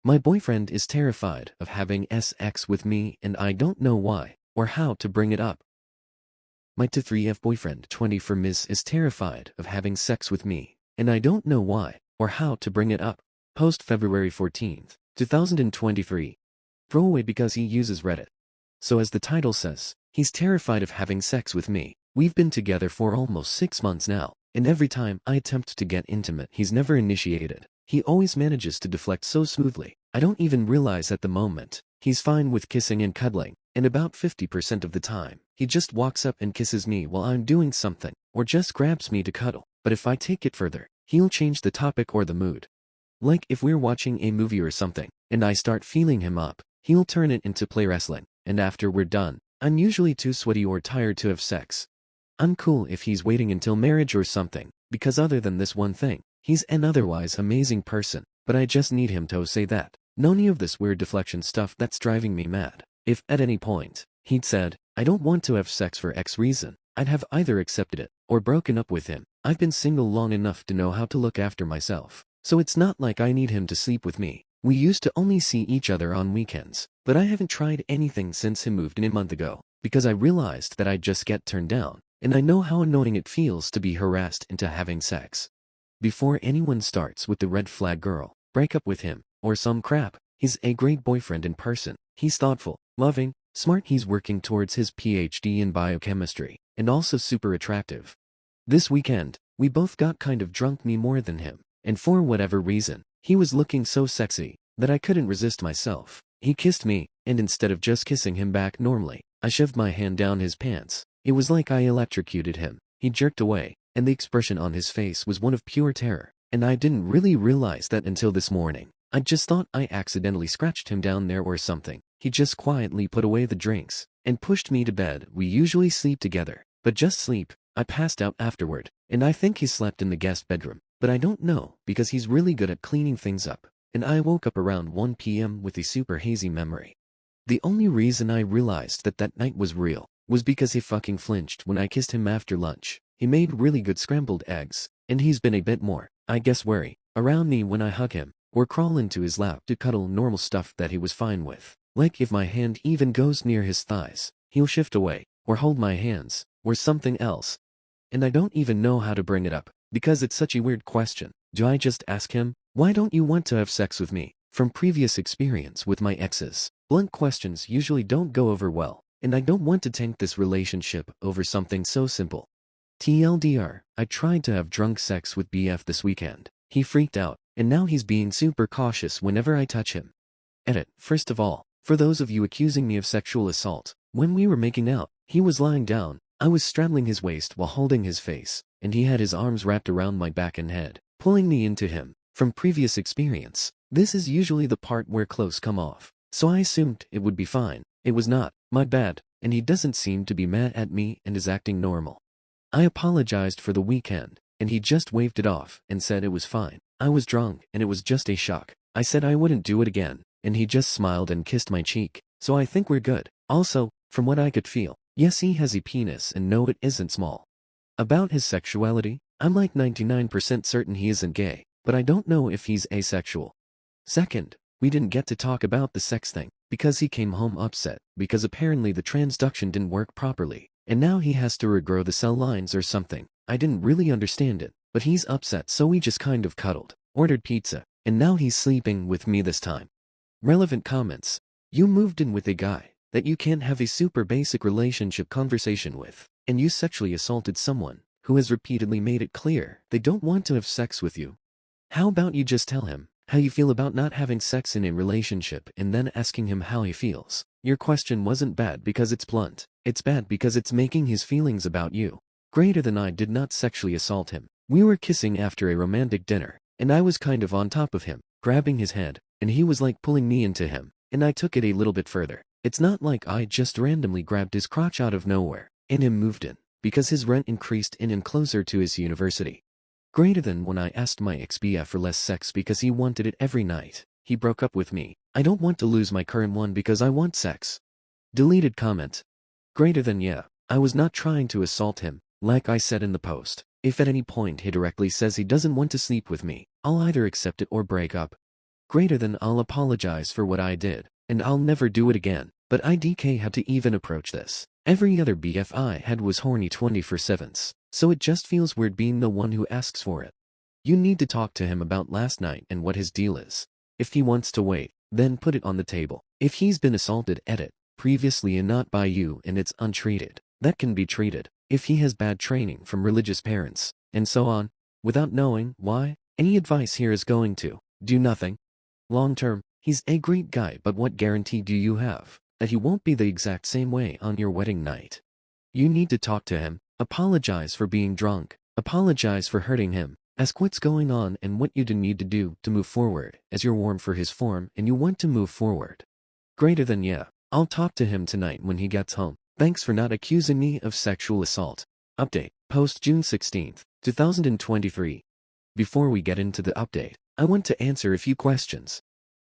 My boyfriend is terrified of having sex with me and I don't know why or how to bring it up. My 3F boyfriend 24 Miss is terrified of having sex with me and I don't know why or how to bring it up. Post February 14th, 2023. Throwaway because he uses Reddit. So as the title says, he's terrified of having sex with me. We've been together for almost 6 months now, and every time I attempt to get intimate he's never initiated. He always manages to deflect so smoothly. I don't even realize at the moment. He's fine with kissing and cuddling, and about 50% of the time, he just walks up and kisses me while I'm doing something, or just grabs me to cuddle. But if I take it further, he'll change the topic or the mood. Like if we're watching a movie or something, and I start feeling him up, he'll turn it into play wrestling, and after we're done, I'm usually too sweaty or tired to have sex. I'm cool if he's waiting until marriage or something, because other than this one thing, he's an otherwise amazing person, but I just need him to say that. None of this weird deflection stuff that's driving me mad. If at any point, he'd said, I don't want to have sex for X reason, I'd have either accepted it, or broken up with him. I've been single long enough to know how to look after myself, so it's not like I need him to sleep with me. We used to only see each other on weekends, but I haven't tried anything since he moved in a month ago, because I realized that I'd just get turned down, and I know how annoying it feels to be harassed into having sex. Before anyone starts with the red flag girl, break up with him, or some crap, he's a great boyfriend in person. He's thoughtful, loving, smart, he's working towards his PhD in biochemistry, and also super attractive. This weekend, we both got kind of drunk, me more than him, and for whatever reason, he was looking so sexy that I couldn't resist myself. He kissed me, and instead of just kissing him back normally, I shoved my hand down his pants. It was like I electrocuted him. He jerked away, and the expression on his face was one of pure terror, and I didn't really realize that until this morning. I just thought I accidentally scratched him down there or something. He just quietly put away the drinks and pushed me to bed. We usually sleep together, but just sleep. I passed out afterward, and I think he slept in the guest bedroom, but I don't know because he's really good at cleaning things up, and I woke up around 1 p.m. with a super hazy memory. The only reason I realized that that night was real was because he fucking flinched when I kissed him after lunch. He made really good scrambled eggs, and he's been a bit more, I guess, wary around me when I hug him or crawl into his lap to cuddle, normal stuff that he was fine with. Like if my hand even goes near his thighs, he'll shift away, or hold my hands, or something else. And I don't even know how to bring it up, because it's such a weird question. Do I just ask him, why don't you want to have sex with me? From previous experience with my exes, blunt questions usually don't go over well, and I don't want to tank this relationship over something so simple. TLDR, I tried to have drunk sex with BF this weekend. He freaked out, and now he's being super cautious whenever I touch him. Edit. First of all, for those of you accusing me of sexual assault, when we were making out, he was lying down, I was straddling his waist while holding his face, and he had his arms wrapped around my back and head, pulling me into him. From previous experience, this is usually the part where clothes come off, so I assumed it would be fine. It was not. My bad, and he doesn't seem to be mad at me and is acting normal. I apologized for the weekend, and he just waved it off and said it was fine. I was drunk and it was just a shock. I said I wouldn't do it again, and he just smiled and kissed my cheek, so I think we're good. Also, from what I could feel, yes, he has a penis and no, it isn't small. About his sexuality, I'm like 99% certain he isn't gay, but I don't know if he's asexual. Second, we didn't get to talk about the sex thing, because he came home upset, because apparently the transduction didn't work properly, and now he has to regrow the cell lines or something. I didn't really understand it, but he's upset, so we just kind of cuddled, ordered pizza, and now he's sleeping with me this time. Relevant comments. You moved in with a guy that you can't have a super basic relationship conversation with, and you sexually assaulted someone who has repeatedly made it clear they don't want to have sex with you. How about you just tell him how you feel about not having sex in a relationship and then asking him how he feels? Your question wasn't bad because it's blunt. It's bad because it's making his feelings about you greater than. I did not sexually assault him. We were kissing after a romantic dinner, and I was kind of on top of him, grabbing his head, and he was like pulling me into him, and I took it a little bit further. It's not like I just randomly grabbed his crotch out of nowhere, and him moved in, because his rent increased in and closer to his university. Greater than when I asked my ex-BF for less sex because he wanted it every night. He broke up with me. I don't want to lose my current one because I want sex. Deleted comment. Greater than yeah, I was not trying to assault him, like I said in the post. If at any point he directly says he doesn't want to sleep with me, I'll either accept it or break up. Greater than I'll apologize for what I did, and I'll never do it again. But IDK had to even approach this. Every other BF I had was horny 24/7s, so it just feels weird being the one who asks for it. You need to talk to him about last night and what his deal is. If he wants to wait, then put it on the table. If he's been assaulted previously and not by you and it's untreated, that can be treated. If he has bad training from religious parents, and so on, without knowing why, any advice here is going to do nothing. Long term, he's a great guy, but what guarantee do you have that he won't be the exact same way on your wedding night? You need to talk to him, apologize for being drunk, apologize for hurting him, ask what's going on and what you need to do to move forward, as you're warm for his form and you want to move forward. Greater than yeah, I'll talk to him tonight when he gets home. Thanks for not accusing me of sexual assault. Update, post June 16, 2023. Before we get into the update, I want to answer a few questions.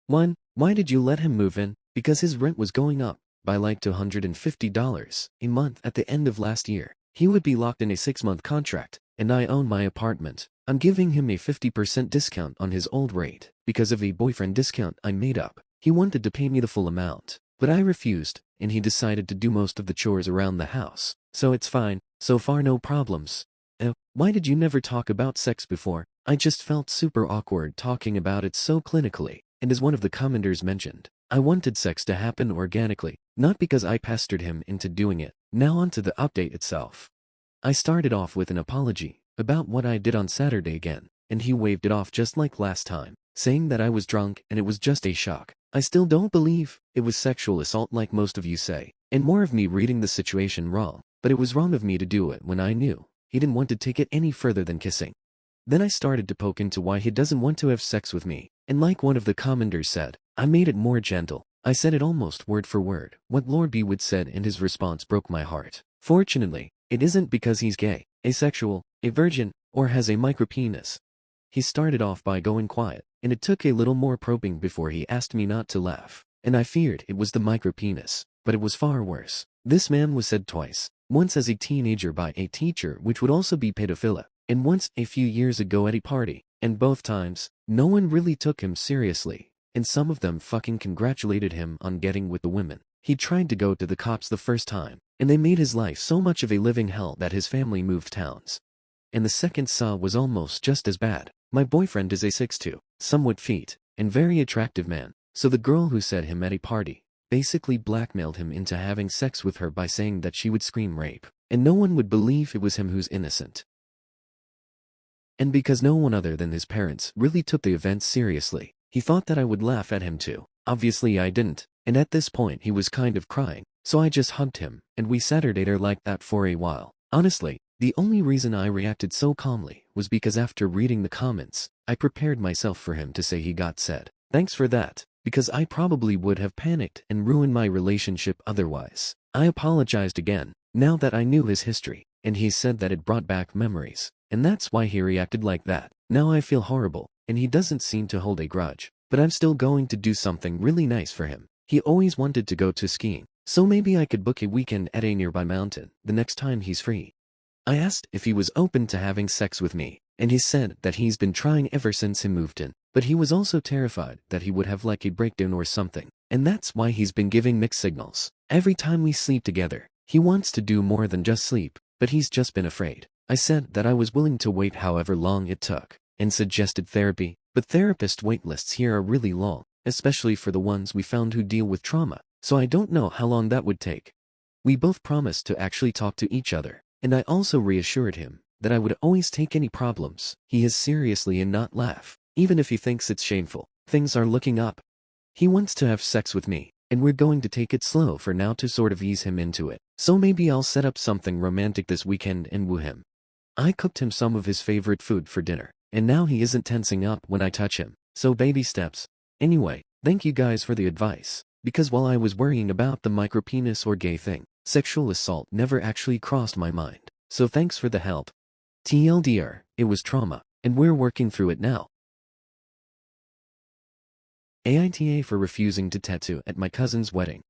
1. Why did you let him move in? Because his rent was going up by like $250 a month at the end of last year. He would be locked in a 6-month contract, and I own my apartment. I'm giving him a 50% discount on his old rate because of a boyfriend discount I made up. He wanted to pay me the full amount, but I refused, and he decided to do most of the chores around the house. So it's fine, so far no problems. Why did you never talk about sex before? I just felt super awkward talking about it so clinically, and as one of the commenters mentioned, I wanted sex to happen organically, not because I pestered him into doing it. Now onto the update itself. I started off with an apology about what I did on Saturday again, and he waved it off just like last time, saying that I was drunk and it was just a shock. I still don't believe it was sexual assault like most of you say, and more of me reading the situation wrong, but it was wrong of me to do it when I knew he didn't want to take it any further than kissing. Then I started to poke into why he doesn't want to have sex with me, and like one of the commenters said, I made it more gentle. I said it almost word for word what Lord B. Wood said, and his response broke my heart. Fortunately, it isn't because he's gay, asexual, a virgin, or has a micropenis. He started off by going quiet, and it took a little more probing before he asked me not to laugh, and I feared it was the micropenis, but it was far worse. This man was said twice, once as a teenager by a teacher, which would also be pedophilia, and once a few years ago at a party, and both times, no one really took him seriously, and some of them fucking congratulated him on getting with the women. He tried to go to the cops the first time, and they made his life so much of a living hell that his family moved towns. And the second saw was almost just as bad. My boyfriend is a 6'2", somewhat feet, and very attractive man, so the girl who said him at a party basically blackmailed him into having sex with her by saying that she would scream rape, and no one would believe it was him who's innocent. And because no one other than his parents really took the event seriously, he thought that I would laugh at him too. Obviously I didn't, and at this point he was kind of crying, so I just hugged him, and we Saturday-ed like that for a while. Honestly, the only reason I reacted so calmly was because after reading the comments, I prepared myself for him to say he got said. Thanks for that, because I probably would have panicked and ruined my relationship otherwise. I apologized again, now that I knew his history, and he said that it brought back memories, and that's why he reacted like that. Now I feel horrible, and he doesn't seem to hold a grudge, but I'm still going to do something really nice for him. He always wanted to go to skiing, so maybe I could book a weekend at a nearby mountain the next time he's free. I asked if he was open to having sex with me, and he said that he's been trying ever since he moved in, but he was also terrified that he would have like a breakdown or something, and that's why he's been giving mixed signals. Every time we sleep together, he wants to do more than just sleep, but he's just been afraid. I said that I was willing to wait however long it took, and suggested therapy, but therapist wait lists here are really long, especially for the ones we found who deal with trauma, so I don't know how long that would take. We both promised to actually talk to each other, and I also reassured him that I would always take any problems he has seriously and not laugh, even if he thinks it's shameful. Things are looking up. He wants to have sex with me, and we're going to take it slow for now to sort of ease him into it, so maybe I'll set up something romantic this weekend and woo him. I cooked him some of his favorite food for dinner, and now he isn't tensing up when I touch him, so baby steps. Anyway, thank you guys for the advice, because while I was worrying about the micropenis or gay thing, sexual assault never actually crossed my mind, so thanks for the help. TLDR, it was trauma, and we're working through it now. AITA for refusing to tattoo at my cousin's wedding.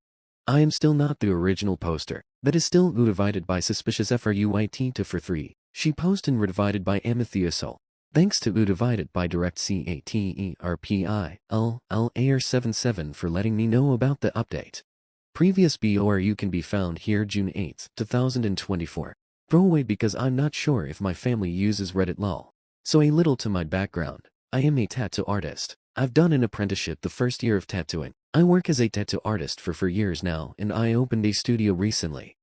I am still not the original poster, that is still divided by suspicious FRUIT to for 3. She post and redivided by Amethyosol. Thanks to U divided by direct CATERPIL AIR77 for letting me know about the update. Previous BORU can be found here June 8, 2024. Throwaway because I'm not sure if my family uses Reddit lol. So a little to my background. I am a tattoo artist. I've done an apprenticeship the first year of tattooing. I work as a tattoo artist for 4 years now and I opened a studio recently.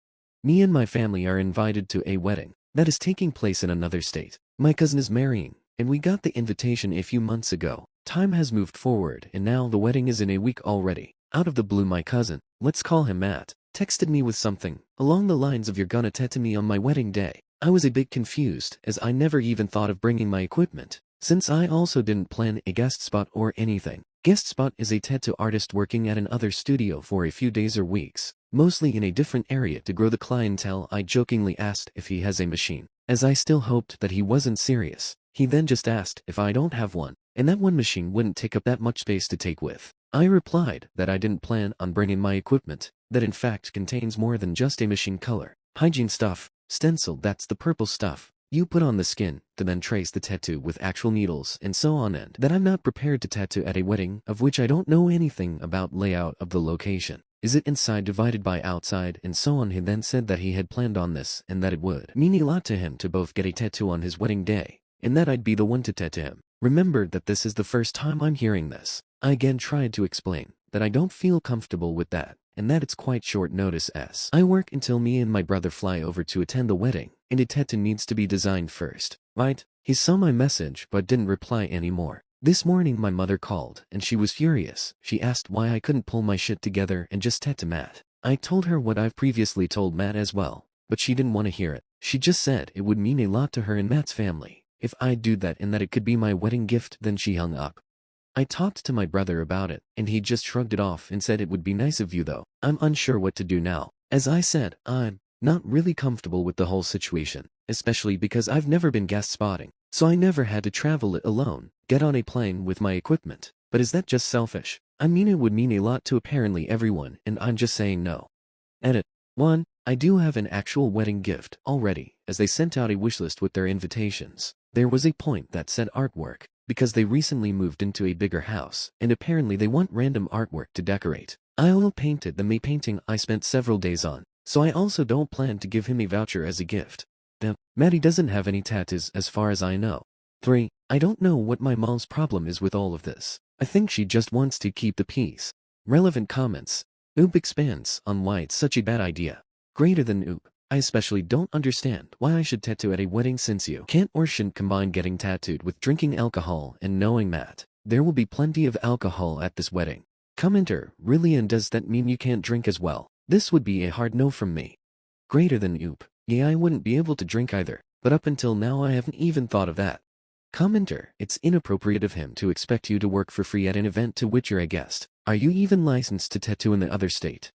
Me and my family are invited to a wedding that is taking place in another state. My cousin is marrying and we got the invitation a few months ago. Time has moved forward and now the wedding is in a week already. Out of the blue my cousin, let's call him Matt, texted me with something along the lines of "You're gonna tattoo me on my wedding day." I was a bit confused as I never even thought of bringing my equipment, since I also didn't plan a guest spot or anything. Guest spot is a tattoo artist working at another studio for a few days or weeks, mostly in a different area to grow the clientele. I jokingly asked if he has a machine, as I still hoped that he wasn't serious. He then just asked if I don't have one, and that one machine wouldn't take up that much space to take with. I replied that I didn't plan on bringing my equipment, that in fact contains more than just a machine color, hygiene stuff, stencil, that's the purple stuff you put on the skin to then trace the tattoo with actual needles and so on, and that I'm not prepared to tattoo at a wedding of which I don't know anything about layout of the location. Is it inside divided by outside and so on. He then said that he had planned on this and that it would mean a lot to him to both get a tattoo on his wedding day and that I'd be the one to tattoo him. Remember that this is the first time I'm hearing this. I again tried to explain that I don't feel comfortable with that and that it's quite short notice as I work until me and my brother fly over to attend the wedding and a tattoo needs to be designed first, right? He saw my message but didn't reply anymore. This morning my mother called and she was furious. She asked why I couldn't pull my shit together and just tattoo Matt. I told her what I've previously told Matt as well, but she didn't want to hear it. She just said it would mean a lot to her and Matt's family if I'd do that and that it could be my wedding gift. Then she hung up. I talked to my brother about it, and he just shrugged it off and said it would be nice of you though. I'm unsure what to do now. As I said, I'm not really comfortable with the whole situation, especially because I've never been guest spotting, so I never had to travel it alone, get on a plane with my equipment. But is that just selfish? I mean, it would mean a lot to apparently everyone, and I'm just saying no. Edit. 1. I do have an actual wedding gift already, as they sent out a wishlist with their invitations. There was a point that said artwork, because they recently moved into a bigger house, and apparently they want random artwork to decorate. I'll paint it, the painting I spent several days on, so I also don't plan to give him a voucher as a gift. Maddie doesn't have any tattoos as far as I know. 3. I don't know what my mom's problem is with all of this. I think she just wants to keep the peace. Relevant comments. Oob expands on why it's such a bad idea. Greater than Oob. I especially don't understand why I should tattoo at a wedding since you can't or shouldn't combine getting tattooed with drinking alcohol and knowing Matt. There will be plenty of alcohol at this wedding. Commenter, really, and does that mean you can't drink as well? This would be a hard no from me. Greater than Oop. Yeah, I wouldn't be able to drink either, but up until now I haven't even thought of that. Commenter, it's inappropriate of him to expect you to work for free at an event to which you're a guest. Are you even licensed to tattoo in the other state?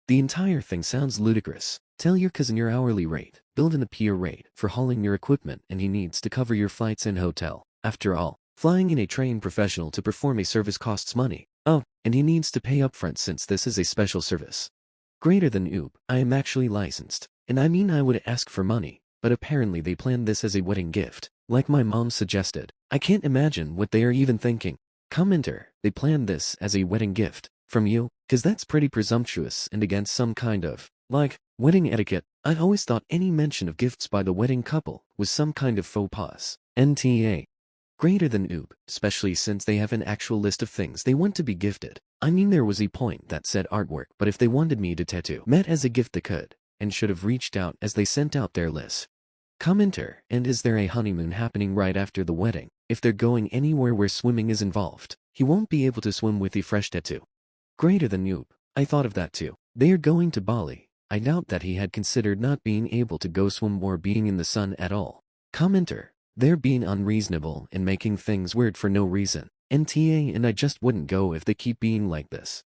The entire thing sounds ludicrous. Tell your cousin your hourly rate, build in the peer rate for hauling your equipment, and he needs to cover your flights and hotel. After all, flying in a trained professional to perform a service costs money. Oh, and he needs to pay upfront since this is a special service. Greater than Oop, I am actually licensed, and I mean I would ask for money, but apparently they planned this as a wedding gift, like my mom suggested. I can't imagine what they are even thinking. Commenter, they planned this as a wedding gift from you? Cause that's pretty presumptuous and against some kind of, like, wedding etiquette. I always thought any mention of gifts by the wedding couple was some kind of faux pas. NTA. Greater than Oop, especially since they have an actual list of things they want to be gifted. I mean, there was a point that said artwork, but if they wanted me to tattoo Matt as a gift they could, and should have reached out as they sent out their list. Commenter, and is there a honeymoon happening right after the wedding? If they're going anywhere where swimming is involved, he won't be able to swim with a fresh tattoo. Greater than Oop, I thought of that too. They are going to Bali. I doubt that he had considered not being able to go swim or being in the sun at all. Commenter, they're being unreasonable and making things weird for no reason. NTA, and I just wouldn't go if they keep being like this.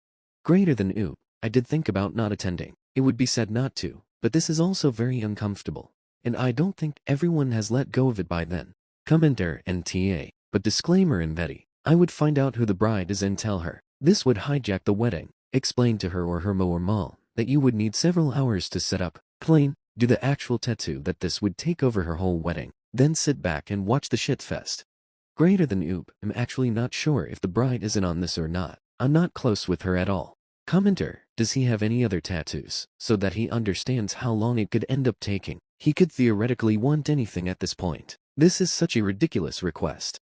Greater than Oop, I did think about not attending. It would be sad not to, but this is also very uncomfortable. And I don't think everyone has let go of it by then. Commenter, NTA, but disclaimer in Betty. I would find out who the bride is and tell her. This would hijack the wedding. Explain to her or her mo or mall that you would need several hours to set up, clean, do the actual tattoo, that this would take over her whole wedding. Then sit back and watch the shitfest. Greater than oop, I'm actually not sure if the bride is in on this or not. I'm not close with her at all. Commenter, does he have any other tattoos, so that he understands how long it could end up taking? He could theoretically want anything at this point. This is such a ridiculous request.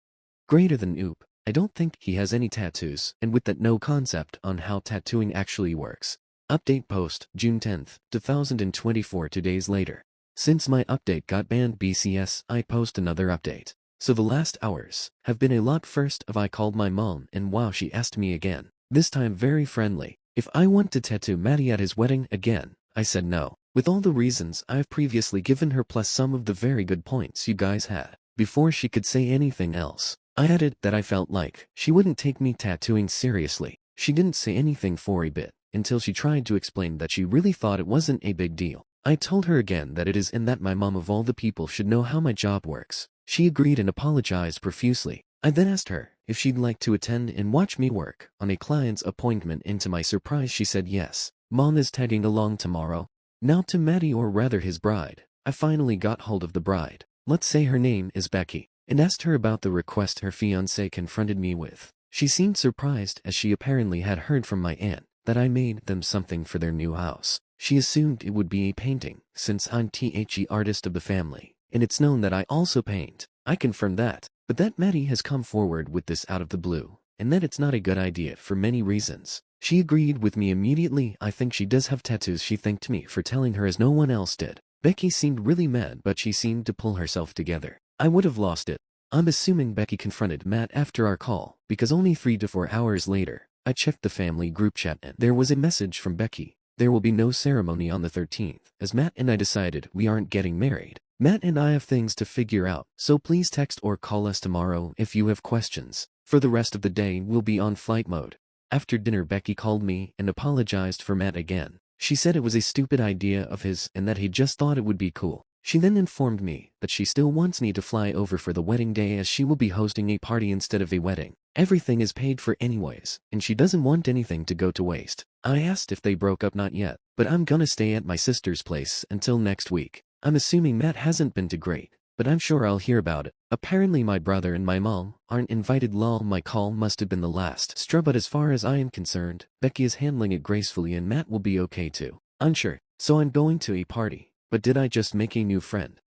Greater than oop, I don't think he has any tattoos, and with that no concept on how tattooing actually works. Update post, June 10th, 2024 2 days later. Since my update got banned BCS, I post another update. So the last hours have been a lot. First of I called my mom and wow, she asked me again, this time very friendly, if I want to tattoo Matty at his wedding again. I said no, with all the reasons I've previously given her plus some of the very good points you guys had. Before she could say anything else, I added that I felt like she wouldn't take me tattooing seriously. She didn't say anything for a bit, until she tried to explain that she really thought it wasn't a big deal. I told her again that it is and that my mom of all the people should know how my job works. She agreed and apologized profusely. I then asked her if she'd like to attend and watch me work on a client's appointment, and to my surprise she said yes. Mom is tagging along tomorrow. Now to Matty, or rather his bride. I finally got hold of the bride. Let's say her name is Becky, and asked her about the request her fiancé confronted me with. She seemed surprised, as she apparently had heard from my aunt that I made them something for their new house. She assumed it would be a painting, since I'm the artist of the family, and it's known that I also paint. I confirmed that, but that Matty has come forward with this out of the blue, and that it's not a good idea for many reasons. She agreed with me immediately. I think she does have tattoos. She thanked me for telling her as no one else did. Becky seemed really mad, but she seemed to pull herself together. I would have lost it. I'm assuming Becky confronted Matt after our call, because only 3 to 4 hours later, I checked the family group chat and there was a message from Becky. There will be no ceremony on the 13th, as Matt and I decided we aren't getting married. Matt and I have things to figure out, so please text or call us tomorrow if you have questions. For the rest of the day we'll be on flight mode. After dinner Becky called me and apologized for Matt again. She said it was a stupid idea of his and that he just thought it would be cool. She then informed me that she still wants me to fly over for the wedding day, as she will be hosting a party instead of a wedding. Everything is paid for anyways, and she doesn't want anything to go to waste. I asked if they broke up. Not yet, but I'm gonna stay at my sister's place until next week. I'm assuming Matt hasn't been to great, but I'm sure I'll hear about it. Apparently my brother and my mom aren't invited. Lol, my call must have been the last straw, but as far as I am concerned, Becky is handling it gracefully and Matt will be okay too. Unsure, so I'm going to a party. But did I just make a new friend?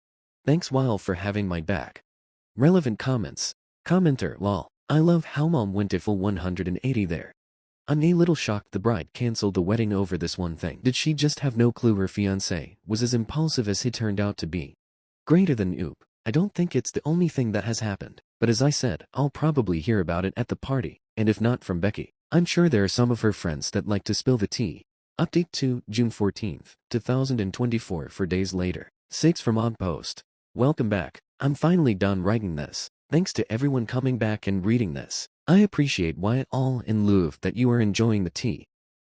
Thanks Weil for having my back. Relevant comments. Commenter, lol. I love how mom went a full 180 there. I'm a little shocked the bride canceled the wedding over this one thing. Did she just have no clue her fiancé was as impulsive as he turned out to be? Greater than oop. I don't think it's the only thing that has happened, but as I said, I'll probably hear about it at the party, and if not from Becky, I'm sure there are some of her friends that like to spill the tea. Update to June 14th, 2024 4 days later. 6 from on post. Welcome back. I'm finally done writing this. Thanks to everyone coming back and reading this. I appreciate why all in lieu of that you are enjoying the tea.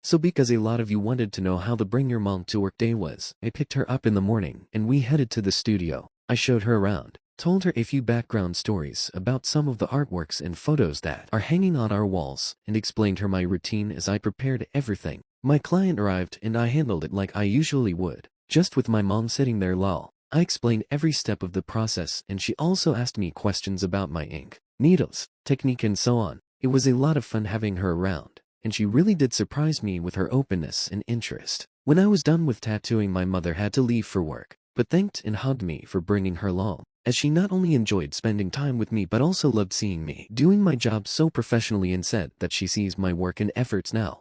So because a lot of you wanted to know how the bring your mom to work day was, I picked her up in the morning and we headed to the studio. I showed her around, told her a few background stories about some of the artworks and photos that are hanging on our walls, and explained her my routine as I prepared everything. My client arrived and I handled it like I usually would, just with my mom sitting there. Lol. I explained every step of the process and she also asked me questions about my ink, needles, technique and so on. It was a lot of fun having her around, and she really did surprise me with her openness and interest. When I was done with tattooing, my mother had to leave for work, but thanked and hugged me for bringing her along, as she not only enjoyed spending time with me but also loved seeing me doing my job so professionally, and said that she sees my work and efforts now.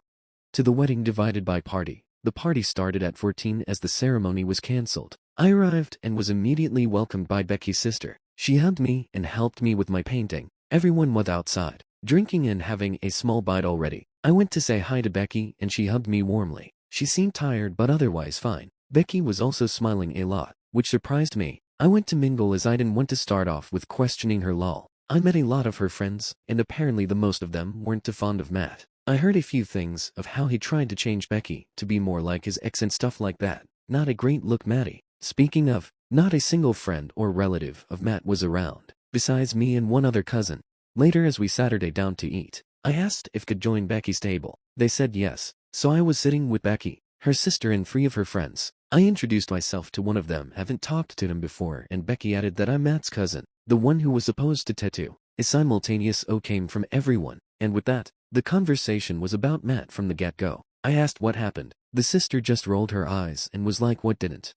To the wedding divided by party. The party started at 14 as the ceremony was cancelled. I arrived and was immediately welcomed by Becky's sister. She hugged me and helped me with my painting. Everyone was outside, drinking and having a small bite already. I went to say hi to Becky and she hugged me warmly. She seemed tired but otherwise fine. Becky was also smiling a lot, which surprised me. I went to mingle as I didn't want to start off with questioning her. Lol. I met a lot of her friends, and apparently the most of them weren't too fond of Matt. I heard a few things of how he tried to change Becky to be more like his ex and stuff like that. Not a great look, Matty. Speaking of, not a single friend or relative of Matt was around, besides me and one other cousin. Later, as we Saturday down to eat, I asked if could join Becky's table. They said yes, so I was sitting with Becky, her sister and 3 of her friends. I introduced myself to one of them, haven't talked to him before, and Becky added that I'm Matt's cousin, the one who was supposed to tattoo. A simultaneous "oh" came from everyone, and with that, the conversation was about Matt from the get-go. I asked what happened. The sister just rolled her eyes and was like, what didn't?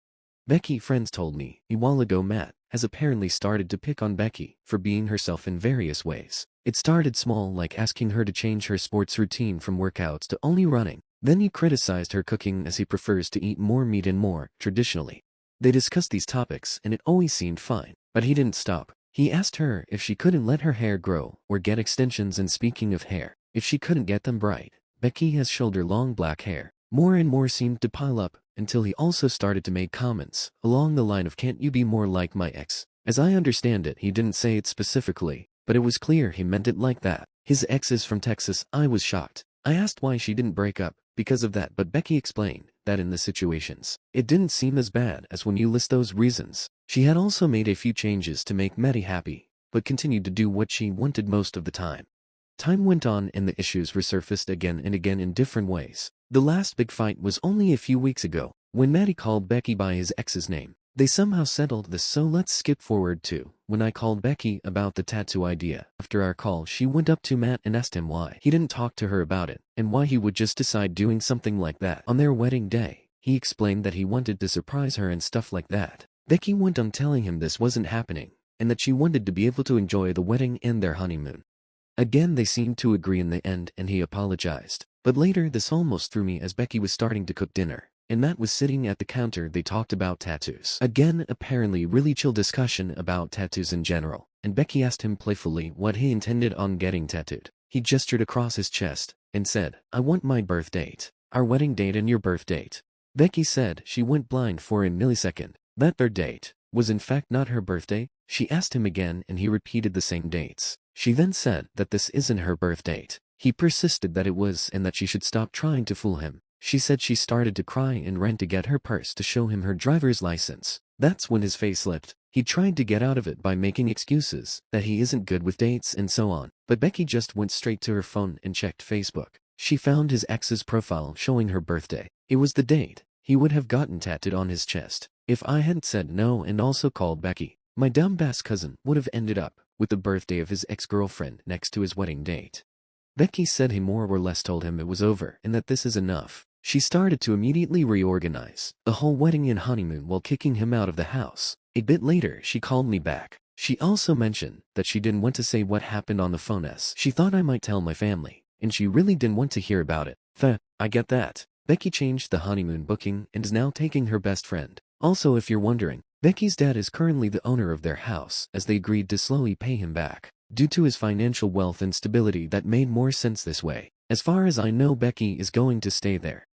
Becky friends told me a while ago Matt has apparently started to pick on Becky for being herself in various ways. It started small, like asking her to change her sports routine from workouts to only running. Then he criticized her cooking as he prefers to eat more meat and more traditionally. They discussed these topics and it always seemed fine, but he didn't stop. He asked her if she couldn't let her hair grow or get extensions, and speaking of hair, if she couldn't get them bright. Becky has shoulder-long black hair. More and more seemed to pile up, until he also started to make comments along the line of, can't you be more like my ex? As I understand it, he didn't say it specifically, but it was clear he meant it like that. His ex is from Texas. I was shocked. I asked why she didn't break up because of that, but Becky explained that in the situations, it didn't seem as bad as when you list those reasons. She had also made a few changes to make Maddie happy, but continued to do what she wanted most of the time. Time went on and the issues resurfaced again and again in different ways. The last big fight was only a few weeks ago, when Maddie called Becky by his ex's name. They somehow settled this, so let's skip forward to when I called Becky about the tattoo idea. After our call, she went up to Matt and asked him why he didn't talk to her about it, and why he would just decide doing something like that on their wedding day. He explained that he wanted to surprise her and stuff like that. Becky went on telling him this wasn't happening, and that she wanted to be able to enjoy the wedding and their honeymoon. Again, they seemed to agree in the end, and he apologized. But later this almost threw me as Becky was starting to cook dinner, and Matt was sitting at the counter. They talked about tattoos. Again, apparently really chill discussion about tattoos in general, and Becky asked him playfully what he intended on getting tattooed. He gestured across his chest and said, I want my birth date, our wedding date and your birth date. Becky said she went blind for a millisecond. That third date was in fact not her birthday. She asked him again and he repeated the same dates. She then said that this isn't her birth date. He persisted that it was and that she should stop trying to fool him. She said she started to cry and ran to get her purse to show him her driver's license. That's when his face slipped. He tried to get out of it by making excuses that he isn't good with dates and so on. But Becky just went straight to her phone and checked Facebook. She found his ex's profile showing her birthday. It was the date he would have gotten tattooed on his chest. If I hadn't said no and also called Becky, my dumbass cousin would have ended up with the birthday of his ex-girlfriend next to his wedding date. Becky said he more or less told him it was over and that this is enough. She started to immediately reorganize the whole wedding and honeymoon while kicking him out of the house. A bit later, she called me back. She also mentioned that she didn't want to say what happened on the phone as she thought I might tell my family, and she really didn't want to hear about it. I get that. Becky changed the honeymoon booking and is now taking her best friend. Also, if you're wondering, Becky's dad is currently the owner of their house, as they agreed to slowly pay him back. Due to his financial wealth and stability, that made more sense this way. As far as I know, Becky is going to stay there.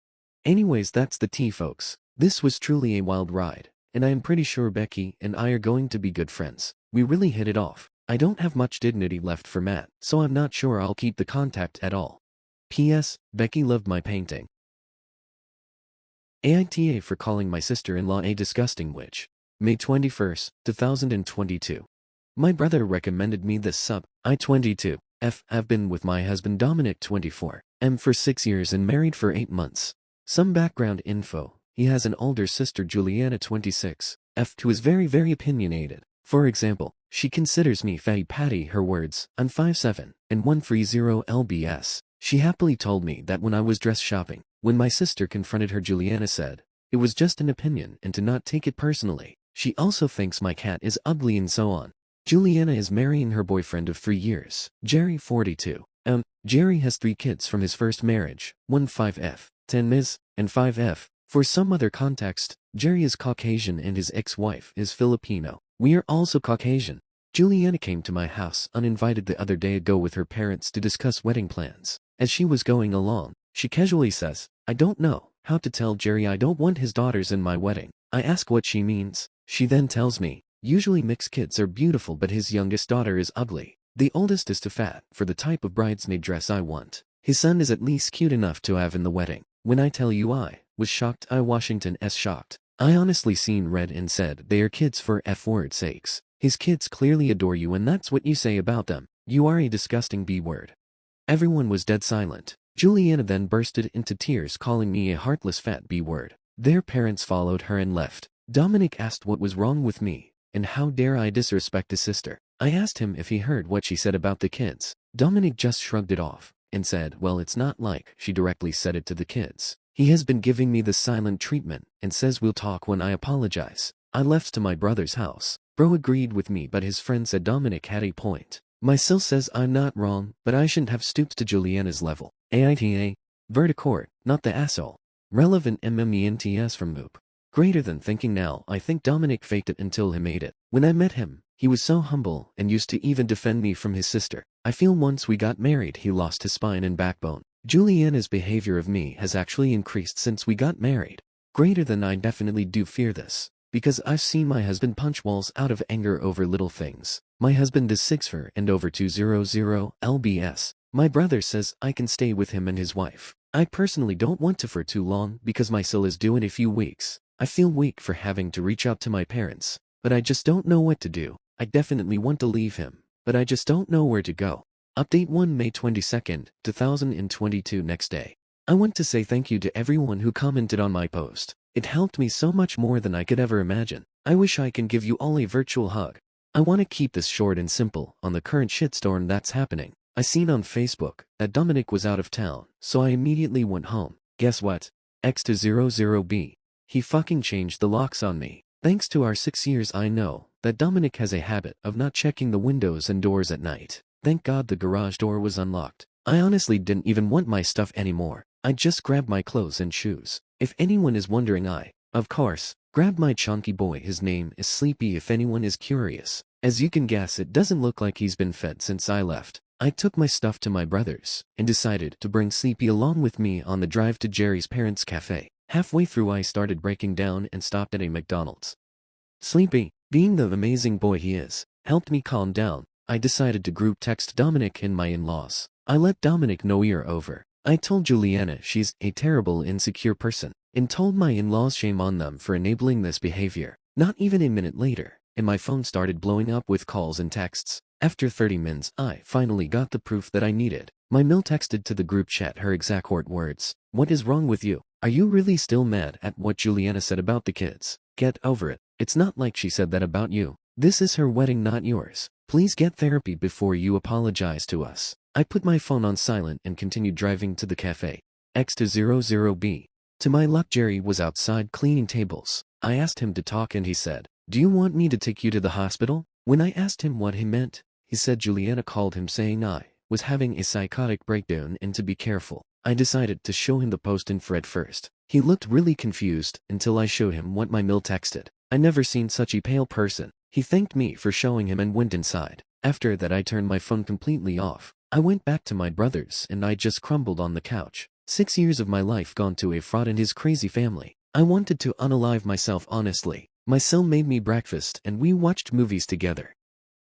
Anyways, that's the tea, folks. This was truly a wild ride, and I am pretty sure Becky and I are going to be good friends. We really hit it off. I don't have much dignity left for Matt, so I'm not sure I'll keep the contact at all. P.S. Becky loved my painting. AITA for calling my sister-in-law a disgusting witch. May 21st, 2022. My brother recommended me this sub. I 22. I've been with my husband Dominic 24. For 6 years and married for 8 months. Some background info. He has an older sister Juliana 26. Who is very opinionated. For example, she considers me fatty patty. Her words, I'm 5'7" and 130 lbs. She happily told me that when I was dress shopping. When my sister confronted her, Juliana said, it was just an opinion and to not take it personally. She also thinks my cat is ugly and so on. Juliana is marrying her boyfriend of 3 years, Jerry 42. Jerry has 3 kids from his first marriage, 1 5F, 10 Ms, and 5F. For some other context, Jerry is Caucasian and his ex-wife is Filipino. We are also Caucasian. Juliana came to my house uninvited the other day ago with her parents to discuss wedding plans. As she was going along, she casually says, I don't know how to tell Jerry I don't want his daughters in my wedding. I ask what she means. She then tells me, usually mixed kids are beautiful but his youngest daughter is ugly. The oldest is too fat for the type of bridesmaid dress I want. His son is at least cute enough to have in the wedding. When I tell you I was shocked, Washington s shocked. I honestly seen red and said they are kids for F-word sakes. His kids clearly adore you and that's what you say about them. You are a disgusting B-word. Everyone was dead silent. Juliana then bursted into tears calling me a heartless fat B-word. Their parents followed her and left. Dominic asked what was wrong with me, and how dare I disrespect his sister. I asked him if he heard what she said about the kids. Dominic just shrugged it off and said, well, it's not like she directly said it to the kids. He has been giving me the silent treatment and says we'll talk when I apologize. I left to my brother's house. Bro agreed with me, but his friend said Dominic had a point. My sil says I'm not wrong, but I shouldn't have stooped to Juliana's level. AITA. Verticord, not the asshole. Relevant MMENTS from Moop. Greater than thinking now. I think Dominic faked it until he made it. When I met him, he was so humble and used to even defend me from his sister. I feel once we got married he lost his spine and backbone. Juliana's behavior of me has actually increased since we got married. Greater than I definitely do fear this, because I've seen my husband punch walls out of anger over little things. My husband is 6'4" and over 200 lbs. My brother says I can stay with him and his wife. I personally don't want to for too long because my sil is due in a few weeks. I feel weak for having to reach out to my parents, but I just don't know what to do. I definitely want to leave him, but I just don't know where to go. Update 1 May 22nd, 2022. Next day. I want to say thank you to everyone who commented on my post. It helped me so much more than I could ever imagine. I wish I can give you all a virtual hug. I want to keep this short and simple on the current shitstorm that's happening. I seen on Facebook that Dominic was out of town, so I immediately went home. Guess what? X to 00B. He fucking changed the locks on me. Thanks to our 6 years, I know that Dominic has a habit of not checking the windows and doors at night. Thank God the garage door was unlocked. I honestly didn't even want my stuff anymore. I just grabbed my clothes and shoes. If anyone is wondering, I, of course, grabbed my chunky boy. His name is Sleepy if anyone is curious. As you can guess, it doesn't look like he's been fed since I left. I took my stuff to my brother's and decided to bring Sleepy along with me on the drive to Jerry's parents' cafe. Halfway through I started breaking down and stopped at a McDonald's. Sleepy, being the amazing boy he is, helped me calm down. I decided to group text Dominic and my in-laws. I let Dominic know we are over. I told Juliana she's a terrible, insecure person, and told my in-laws shame on them for enabling this behavior. Not even a minute later, and my phone started blowing up with calls and texts. After 30 minutes, I finally got the proof that I needed. My Mill texted to the group chat her exact words. What is wrong with you? Are you really still mad at what Juliana said about the kids? Get over it. It's not like she said that about you. This is her wedding, not yours. Please get therapy before you apologize to us. I put my phone on silent and continued driving to the cafe. X to 00B. To my luck, Jerry was outside cleaning tables. I asked him to talk and he said, "Do you want me to take you to the hospital?" When I asked him what he meant, he said Juliana called him saying I was having a psychotic breakdown and to be careful. I decided to show him the post in Fred first. He looked really confused until I showed him what my Mill texted. I never seen such a pale person. He thanked me for showing him and went inside. After that I turned my phone completely off. I went back to my brother's and I just crumbled on the couch. 6 years of my life gone to a fraud and his crazy family. I wanted to unalive myself honestly. My sil made me breakfast and we watched movies together.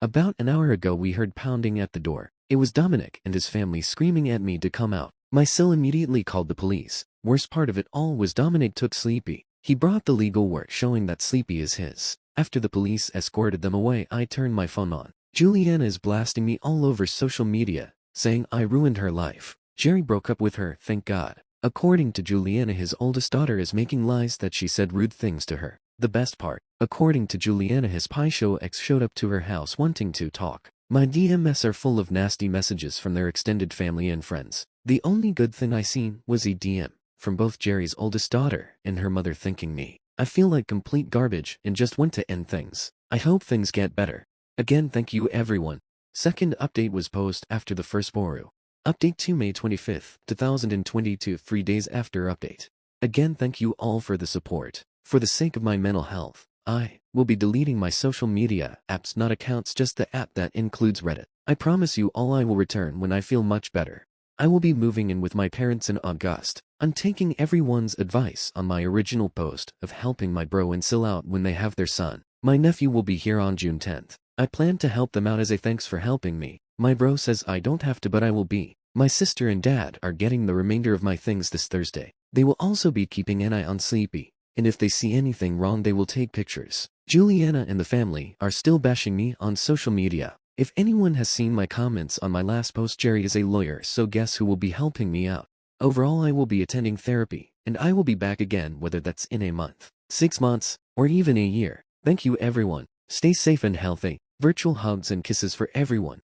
About an hour ago we heard pounding at the door. It was Dominic and his family screaming at me to come out. My sil immediately called the police. Worst part of it all was Dominic took Sleepy. He brought the legal work showing that Sleepy is his. After the police escorted them away, I turned my phone on. Juliana is blasting me all over social media, saying I ruined her life. Jerry broke up with her, thank God. According to Juliana, his oldest daughter is making lies that she said rude things to her. The best part, according to Juliana, his Pi Show ex showed up to her house wanting to talk. My DMs are full of nasty messages from their extended family and friends. The only good thing I seen was a DM from both Jerry's oldest daughter and her mother thanking me. I feel like complete garbage and just want to end things. I hope things get better. Again, thank you everyone. Second update was posted after the first Boru. Update 2 May 25th, 2022, 3 days after update. Again, thank you all for the support. For the sake of my mental health, I will be deleting my social media apps, not accounts, just the app that includes Reddit. I promise you all I will return when I feel much better. I will be moving in with my parents in August. I'm taking everyone's advice on my original post of helping my bro and sil out when they have their son. My nephew will be here on June 10th. I plan to help them out as a thanks for helping me. My bro says I don't have to, but I will be. My sister and dad are getting the remainder of my things this Thursday. They will also be keeping an eye on Sleepy, and if they see anything wrong they will take pictures. Juliana and the family are still bashing me on social media. If anyone has seen my comments on my last post, Jerry is a lawyer, so guess who will be helping me out? Overall, I will be attending therapy, and I will be back again, whether that's in a month, 6 months, or even a year. Thank you everyone. Stay safe and healthy. Virtual hugs and kisses for everyone.